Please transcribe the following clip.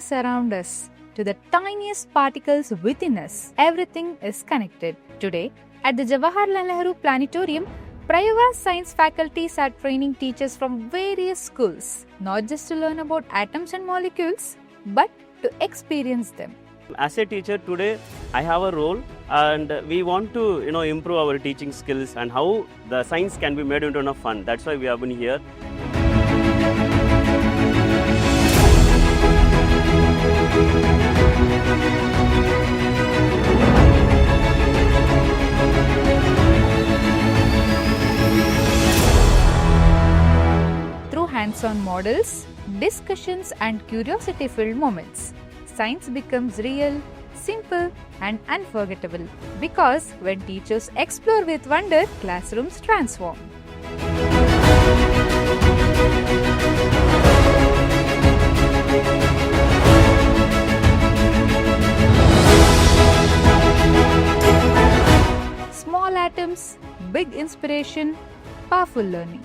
universe around us to the tiniest particles within us, everything is connected. Today, at the Jawaharlal Planetarium, Prayoga science faculties are training teachers from various schools, not just to learn about atoms and molecules, but to experience them. As a teacher today, I have a role and we want to improve our teaching skills and how the science can be made into fun. That's why we have been here. Through hands-on models, discussions and curiosity-filled moments, science becomes real, simple and unforgettable because when teachers explore with wonder, classrooms transform. Small atoms, big inspiration, powerful learning.